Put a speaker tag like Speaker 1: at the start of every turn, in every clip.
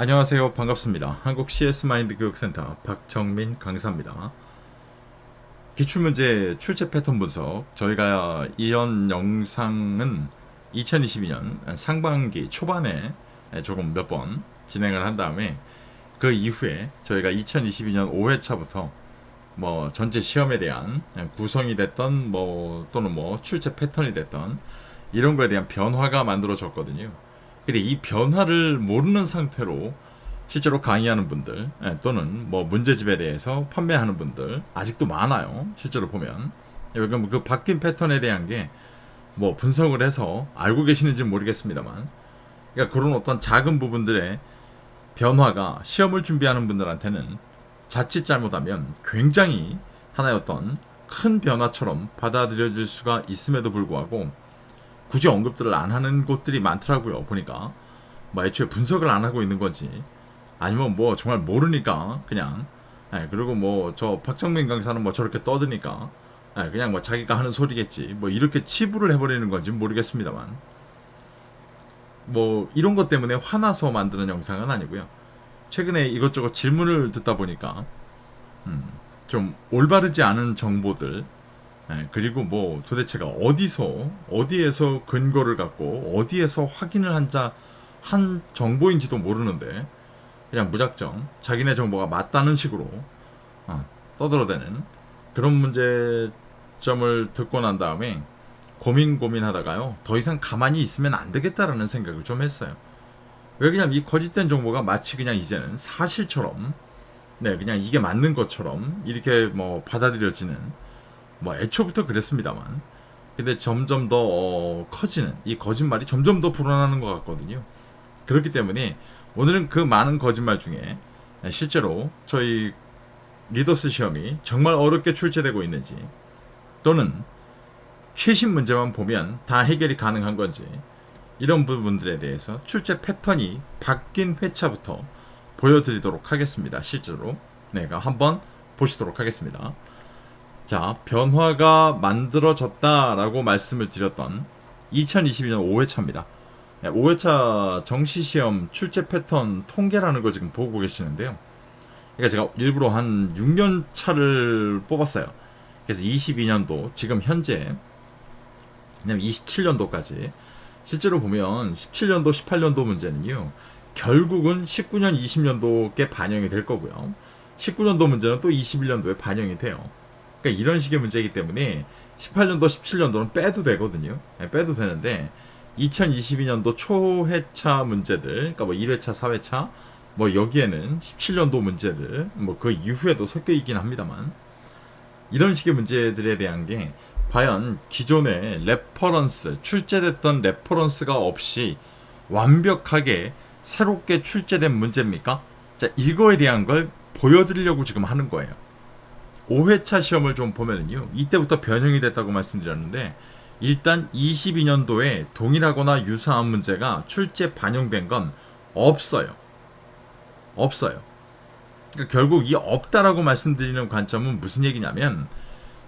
Speaker 1: 안녕하세요. 반갑습니다. 한국 CS 마인드 교육센터 박정민 강사입니다. 기출문제 출제 패턴 분석. 저희가 이런 영상은 2022년 상반기 초반에 조금 몇 번 진행을 한 다음에 그 이후에 저희가 2022년 5회차부터 뭐 전체 시험에 대한 구성이 됐던 또는 출제 패턴이 됐던 이런 거에 대한 변화가 만들어졌거든요. 근데 이 변화를 모르는 상태로 실제로 강의하는 분들 또는 문제집에 대해서 판매하는 분들 아직도 많아요. 실제로 보면 여기 그 바뀐 패턴에 대한 게 분석을 해서 알고 계시는지 모르겠습니다만, 그러니까 그런 어떤 작은 부분들의 변화가 시험을 준비하는 분들한테는 자칫 잘못하면 굉장히 하나의 어떤 큰 변화처럼 받아들여질 수가 있음에도 불구하고 굳이 언급들을 안 하는 곳들이 많더라고요. 보니까 애초에 분석을 안 하고 있는 건지 아니면 정말 모르니까 그냥 그리고 저 박정민 강사는 저렇게 떠드니까 그냥 자기가 하는 소리겠지 이렇게 치부를 해버리는 건지 모르겠습니다만, 이런 것 때문에 화나서 만드는 영상은 아니고요. 최근에 이것저것 질문을 듣다 보니까 좀 올바르지 않은 정보들, 그리고 도대체가 어디에서 근거를 갖고 어디에서 확인을 한 정보인지도 모르는데 그냥 무작정 자기네 정보가 맞다는 식으로 떠들어대는 그런 문제점을 듣고 난 다음에 고민하다가요, 더 이상 가만히 있으면 안 되겠다라는 생각을 좀 했어요. 왜 그냥 이 거짓된 정보가 마치 그냥 이제는 사실처럼, 그냥 이게 맞는 것처럼 이렇게 받아들여지는, 애초부터 그랬습니다만, 근데 점점 더 커지는 이 거짓말이 점점 더 불어나는 것 같거든요. 그렇기 때문에 오늘은 그 많은 거짓말 중에 실제로 저희 리더스 시험이 정말 어렵게 출제되고 있는지, 또는 최신 문제만 보면 다 해결이 가능한 건지, 이런 부분들에 대해서 출제 패턴이 바뀐 회차부터 보여드리도록 하겠습니다. 실제로 한번 보시도록 하겠습니다. 자, 변화가 만들어졌다라고 말씀을 드렸던 2022년 5회차입니다. 5회차 정시시험 출제 패턴 통계라는 걸 지금 보고 계시는데요. 그러니까 제가 일부러 한 6년 차를 뽑았어요. 그래서 22년도, 지금 현재 27년도까지 실제로 보면 17년도, 18년도 문제는요, 결국은 19년, 20년도께 반영이 될 거고요. 19년도 문제는 또 21년도에 반영이 돼요. 그러니까 이런 식의 문제이기 때문에 18년도, 17년도는 빼도 되거든요. 빼도 되는데 2022년도 초회차 문제들, 그러니까 1회차, 4회차, 여기에는 17년도 문제들, 그 이후에도 섞여 있긴 합니다만, 이런 식의 문제들에 대한 게 과연 기존의 레퍼런스, 출제됐던 레퍼런스가 없이 완벽하게 새롭게 출제된 문제입니까? 자, 이거에 대한 걸 보여드리려고 지금 하는 거예요. 5회차 시험을 좀 보면은요, 이때부터 변형이 됐다고 말씀드렸는데, 일단 22년도에 동일하거나 유사한 문제가 출제 반영된 건 없어요. 그러니까 결국 이 없다라고 말씀드리는 관점은 무슨 얘기냐면,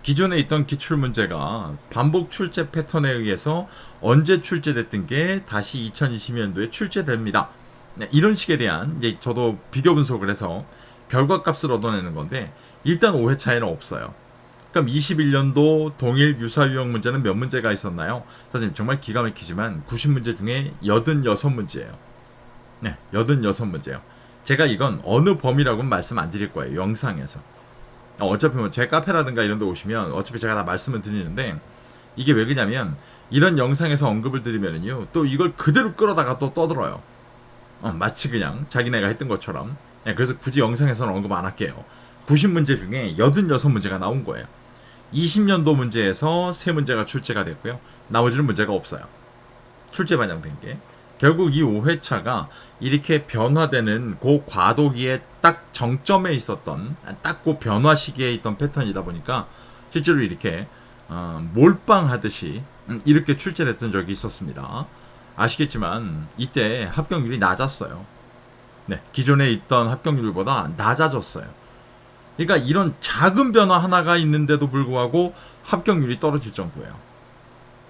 Speaker 1: 기존에 있던 기출문제가 반복 출제 패턴에 의해서 언제 출제됐던 게 다시 2020년도에 출제됩니다. 이런 식에 대한 이제 저도 비교 분석을 해서 결과값을 얻어내는 건데, 일단 5회차에는 없어요. 그럼 21년도 동일 유사 유형 문제는 몇 문제가 있었나요? 선생님 정말 기가 막히지만 90문제 중에 86문제예요. 네, 86문제예요. 제가 이건 어느 범위라고는 말씀 안 드릴 거예요. 영상에서. 어차피 제 카페라든가 이런 데 오시면 어차피 제가 다 말씀을 드리는데, 이게 왜 그러냐면 이런 영상에서 언급을 드리면은요, 또 이걸 그대로 끌어다가 또 떠들어요. 마치 그냥 자기네가 했던 것처럼. 그래서 굳이 영상에서는 언급 안 할게요. 90문제 중에 86문제가 나온 거예요. 20년도 문제에서 3문제가 출제가 됐고요. 나머지는 문제가 없어요. 출제 반영된 게. 결국 이 5회차가 이렇게 변화되는 그 과도기에 딱 정점에 있었던, 딱 그 변화 시기에 있던 패턴이다 보니까 실제로 이렇게 몰빵하듯이 이렇게 출제됐던 적이 있었습니다. 아시겠지만 이때 합격률이 낮았어요. 네, 기존에 있던 합격률보다 낮아졌어요. 그러니까 이런 작은 변화 하나가 있는데도 불구하고 합격률이 떨어질 정도예요.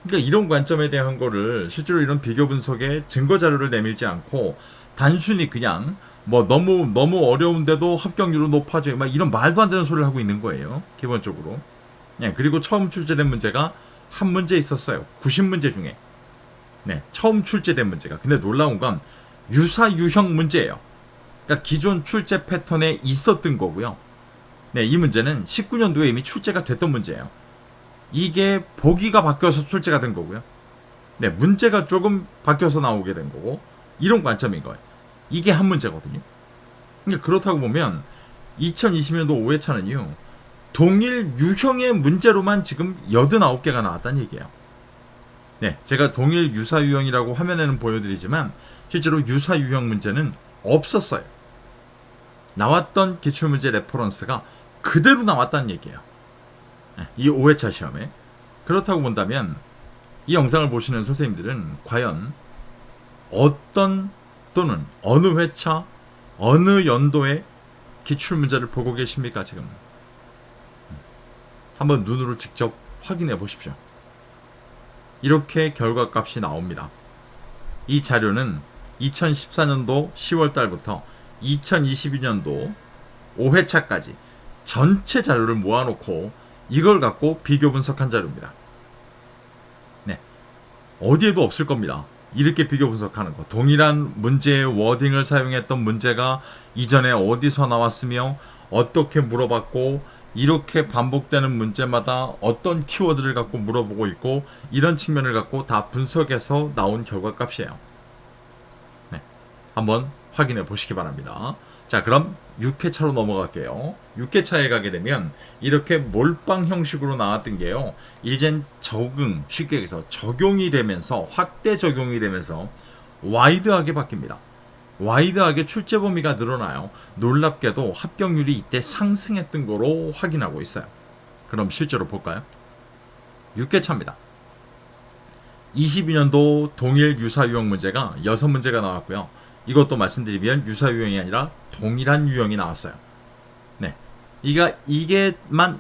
Speaker 1: 그러니까 이런 관점에 대한 거를 실제로 이런 비교 분석에 증거 자료를 내밀지 않고 단순히 그냥 뭐 너무 어려운데도 합격률은 높아져요. 막 이런 말도 안 되는 소리를 하고 있는 거예요. 기본적으로. 네, 그리고 처음 출제된 문제가 한 문제 있었어요. 90문제 중에. 네, 처음 출제된 문제가. 근데 놀라운 건 유사 유형 문제예요. 그러니까 기존 출제 패턴에 있었던 거고요. 네, 이 문제는 19년도에 이미 출제가 됐던 문제예요. 이게 보기가 바뀌어서 출제가 된 거고요. 네, 문제가 조금 바뀌어서 나오게 된 거고, 이런 관점인 거예요. 이게 한 문제거든요. 그러니까 그렇다고 보면 2020년도 5회차는요, 동일 유형의 문제로만 지금 89개가 나왔다는 얘기예요. 네, 제가 동일 유사 유형이라고 화면에는 보여드리지만 실제로 유사 유형 문제는 없었어요. 나왔던 기출문제 레퍼런스가 그대로 나왔다는 얘기예요. 네, 이 5회차 시험에. 그렇다고 본다면 이 영상을 보시는 선생님들은 과연 어떤 또는 어느 회차, 어느 연도의 기출문제를 보고 계십니까 지금? 한번 눈으로 직접 확인해 보십시오. 이렇게 결과값이 나옵니다. 이 자료는 2014년도 10월 달부터 2022년도 5회차까지 전체 자료를 모아놓고 이걸 갖고 비교 분석한 자료입니다. 네, 어디에도 없을 겁니다. 이렇게 비교 분석하는 거. 동일한 문제의 워딩을 사용했던 문제가 이전에 어디서 나왔으며 어떻게 물어봤고, 이렇게 반복되는 문제마다 어떤 키워드를 갖고 물어보고 있고, 이런 측면을 갖고 다 분석해서 나온 결과값이에요. 네, 한번 확인해 보시기 바랍니다. 자, 그럼 6회차로 넘어갈게요. 6회차에 가게 되면 이렇게 몰빵 형식으로 나왔던 게요, 이젠 쉽게 얘기해서 적용이 되면서, 확대 적용이 되면서 와이드하게 바뀝니다. 와이드하게 출제 범위가 늘어나요. 놀랍게도 합격률이 이때 상승했던 거로 확인하고 있어요. 그럼 실제로 볼까요? 6회차입니다. 22년도 동일 유사 유형 문제가 6문제가 나왔고요. 이것도 말씀드리면 유사 유형이 아니라 동일한 유형이 나왔어요. 네, 이것만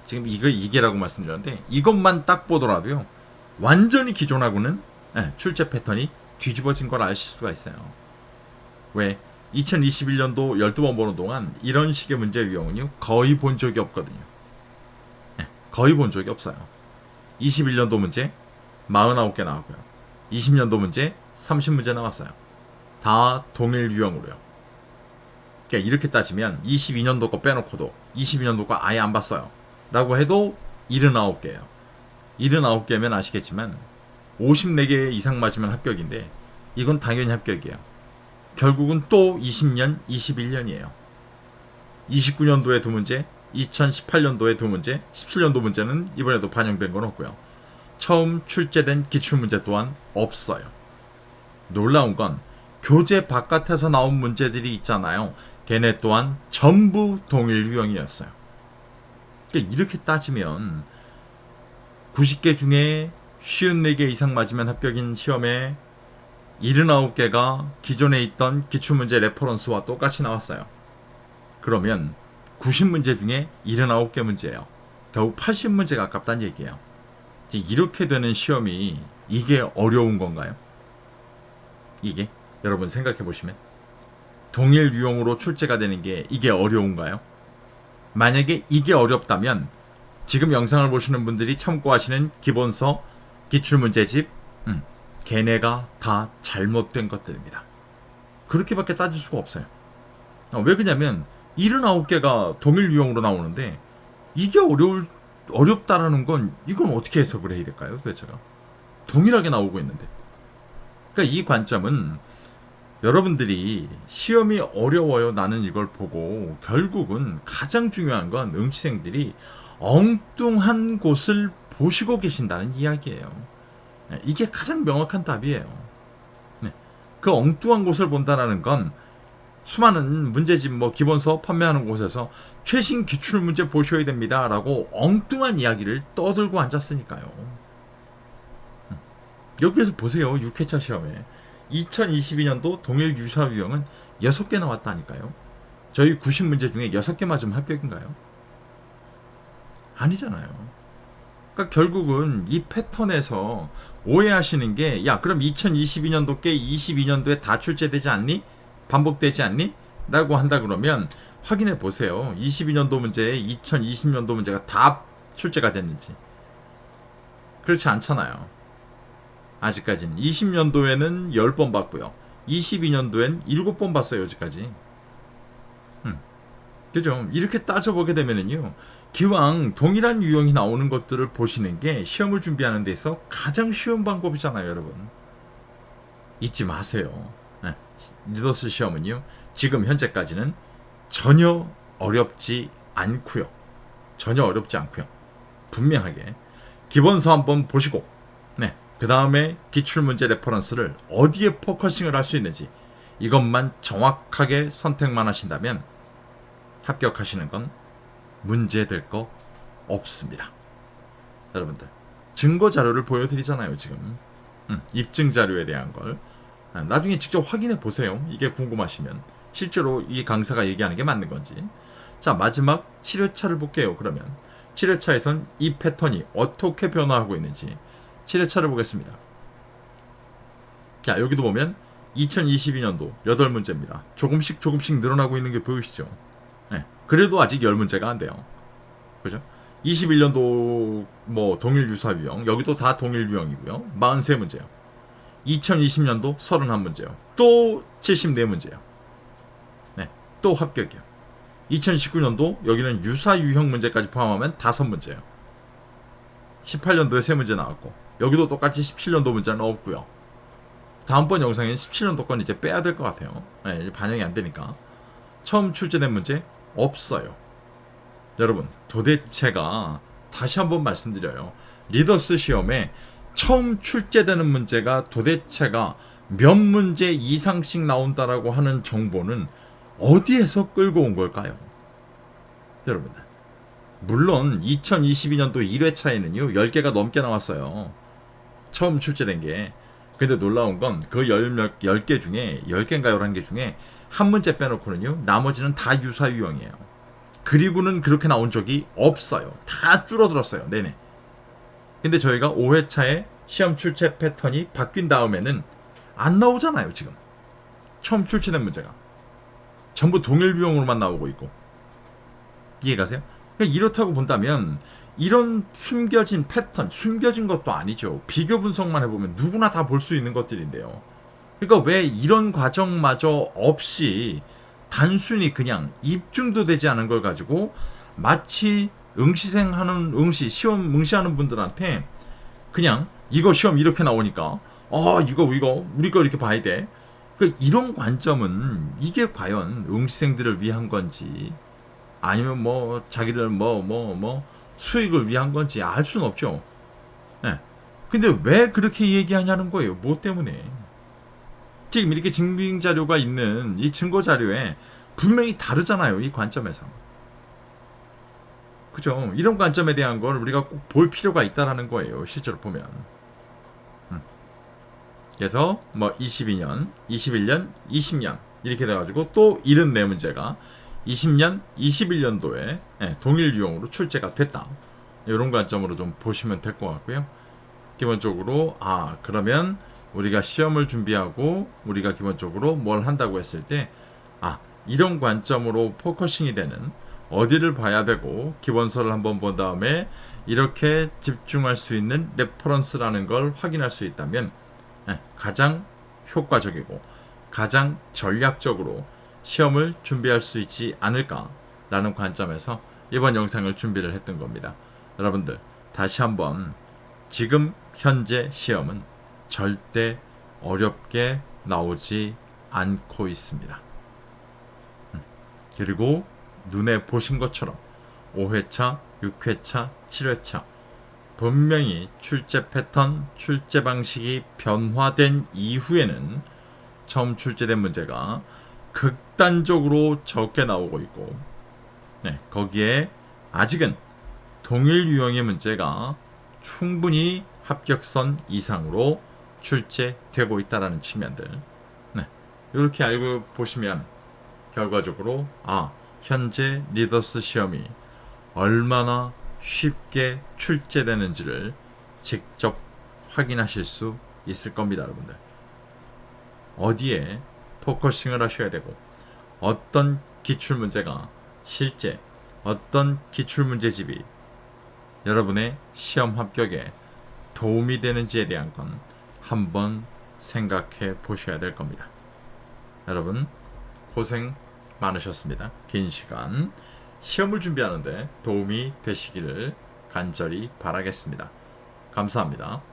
Speaker 1: 지금 이게라고 말씀드렸는데, 이것만 딱 보더라도요, 완전히 기존하고는 출제 패턴이 뒤집어진 걸 아실 수가 있어요. 왜? 2021년도 12번 보는 동안 이런 식의 문제 유형은요, 거의 본 적이 없거든요. 네, 거의 본 적이 없어요. 21년도 문제 49개 나왔고요. 20년도 문제 30문제 나왔어요. 다 동일 유형으로요. 그러니까 이렇게 따지면 22년도 거 빼놓고도 22년도 거 아예 안 봤어요 라고 해도 79개예요. 79개면 아시겠지만 54개 이상 맞으면 합격인데, 이건 당연히 합격이에요. 결국은 또 20년, 21년이에요. 29년도에 2문제, 2018년도에 2문제, 17년도 문제는 이번에도 반영된 건 없고요. 처음 출제된 기출문제 또한 없어요. 놀라운 건 교재 바깥에서 나온 문제들이 있잖아요. 걔네 또한 전부 동일 유형이었어요. 그러니까 이렇게 따지면 90개 중에 54개 이상 맞으면 합격인 시험에 79개가 기존에 있던 기출문제 레퍼런스와 똑같이 나왔어요. 그러면 90문제 중에 79개 문제예요. 결국 80문제 가깝다는 얘기예요. 이렇게 되는 시험이 이게 어려운 건가요? 이게 여러분 생각해 보시면 동일 유형으로 출제가 되는 게 이게 어려운가요? 만약에 이게 어렵다면 지금 영상을 보시는 분들이 참고하시는 기본서, 기출문제집, 걔네가 다 잘못된 것들입니다. 그렇게밖에 따질 수가 없어요. 왜 그러냐면 79개가 동일 유형으로 나오는데 이게 어렵다라는 건, 이건 어떻게 해석을 해야 될까요? 도대체가 동일하게 나오고 있는데. 그러니까 이 관점은 여러분들이 시험이 어려워요, 나는 이걸 보고, 결국은 가장 중요한 건 응시생들이 엉뚱한 곳을 보시고 계신다는 이야기예요. 이게 가장 명확한 답이에요. 네. 그 엉뚱한 곳을 본다라는 건 수많은 문제집, 기본서 판매하는 곳에서 최신 기출문제 보셔야 됩니다 라고 엉뚱한 이야기를 떠들고 앉았으니까요. 여기에서 보세요. 6회차 시험에 2022년도 동일 유사 유형은 6개 나왔다니까요. 저희 90문제 중에 6개 맞으면 합격인가요? 아니잖아요. 그러니까 결국은 이 패턴에서 오해하시는 게, 야 그럼 2022년도 게 22년도에 다 출제되지 않니? 반복되지 않니? 라고 한다 그러면 확인해 보세요. 22년도 문제에 2020년도 문제가 다 출제가 됐는지. 그렇지 않잖아요. 아직까지는 20년도에는 10번 봤고요. 22년도엔 7번 봤어요. 여기까지. 그죠? 이렇게 따져보게 되면은요, 기왕 동일한 유형이 나오는 것들을 보시는 게 시험을 준비하는 데서 가장 쉬운 방법이잖아요, 여러분. 잊지 마세요. 네. 리더스 시험은요, 지금 현재까지는 전혀 어렵지 않고요. 전혀 어렵지 않고요. 분명하게 기본서 한번 보시고, 네, 그 다음에 기출문제 레퍼런스를 어디에 포커싱을 할 수 있는지 이것만 정확하게 선택만 하신다면 합격하시는 건 문제될 거 없습니다. 여러분들 증거 자료를 보여드리잖아요. 지금 입증 자료에 대한 걸 나중에 직접 확인해 보세요. 이게 궁금하시면 실제로 이 강사가 얘기하는 게 맞는 건지. 자, 마지막 7회차를 볼게요. 그러면 7회차에선 이 패턴이 어떻게 변화하고 있는지 7회차를 보겠습니다. 자, 여기도 보면 2022년도 8문제입니다. 조금씩 늘어나고 있는 게 보이시죠? 네, 그래도 아직 10문제가 안 돼요. 그죠? 21년도 뭐 동일 유사 유형, 여기도 다 동일 유형이고요. 43문제요. 2020년도 31문제요. 또 74문제요. 네, 또 합격이요. 2019년도 여기는 유사 유형 문제까지 포함하면 5문제예요. 18년도에 3문제 나왔고, 여기도 똑같이 17년도 문제는 없고요. 다음번 영상에는 17년도 건 이제 빼야 될 것 같아요. 네, 반영이 안 되니까. 처음 출제된 문제 없어요. 여러분, 도대체가 다시 한번 말씀드려요. 리더스 시험에 처음 출제되는 문제가 도대체가 몇 문제 이상씩 나온다라고 하는 정보는 어디에서 끌고 온 걸까요? 여러분들, 물론 2022년도 1회차에는요 10개가 넘게 나왔어요. 처음 출제된 게. 근데 놀라운 건 그 10개 중에 10개인가 11개 중에 한 문제 빼놓고는요 나머지는 다 유사 유형이에요. 그리고는 그렇게 나온 적이 없어요. 다 줄어들었어요. 네네. 근데 저희가 5회차에 시험 출제 패턴이 바뀐 다음에는 안 나오잖아요. 지금 처음 출제된 문제가 전부 동일 유형으로만 나오고 있고. 이해가세요? 이렇다고 본다면 이런 숨겨진 패턴, 숨겨진 것도 아니죠. 비교 분석만 해보면 누구나 다 볼 수 있는 것들인데요. 그러니까 왜 이런 과정마저 없이 단순히 그냥 입증도 되지 않은 걸 가지고 마치 시험 응시하는 분들한테 그냥 이거 시험 이렇게 나오니까 이거 우리 거 이렇게 봐야 돼. 이런 관점은 이게 과연 응시생들을 위한 건지 아니면 뭐 자기들 수익을 위한 건지 알 수는 없죠. 네. 근데 왜 그렇게 얘기하냐는 거예요. 뭐 때문에? 지금 이렇게 증빙 자료가 있는 이 증거 자료에 분명히 다르잖아요. 이 관점에서. 그죠? 이런 관점에 대한 걸 우리가 꼭 볼 필요가 있다라는 거예요. 실제로 보면. 그래서 뭐 22년, 21년, 20년 이렇게 돼가지고 또 74문제가 20년, 21년도에 동일 유형으로 출제가 됐다. 이런 관점으로 좀 보시면 될 것 같고요. 기본적으로 그러면 우리가 시험을 준비하고 우리가 기본적으로 뭘 한다고 했을 때 이런 관점으로 포커싱이 되는 어디를 봐야 되고 기본서를 한번 본 다음에 이렇게 집중할 수 있는 레퍼런스라는 걸 확인할 수 있다면 가장 효과적이고 가장 전략적으로 시험을 준비할 수 있지 않을까라는 관점에서 이번 영상을 준비를 했던 겁니다. 여러분들 다시 한번 지금 현재 시험은 절대 어렵게 나오지 않고 있습니다. 그리고 눈에 보신 것처럼 5회차, 6회차, 7회차 분명히 출제 패턴, 출제 방식이 변화된 이후에는 처음 출제된 문제가 극단적으로 적게 나오고 있고 거기에 아직은 동일 유형의 문제가 충분히 합격선 이상으로 출제되고 있다는 측면들 이렇게 알고 보시면 결과적으로 현재 리더스 시험이 얼마나 쉽게 출제되는지를 직접 확인하실 수 있을 겁니다. 여러분들 어디에 포커싱을 하셔야 되고 어떤 기출문제가 실제 어떤 기출문제집이 여러분의 시험 합격에 도움이 되는지에 대한 건 한번 생각해 보셔야 될 겁니다. 여러분 고생 많으셨습니다. 긴 시간 시험을 준비하는데 도움이 되시기를 간절히 바라겠습니다. 감사합니다.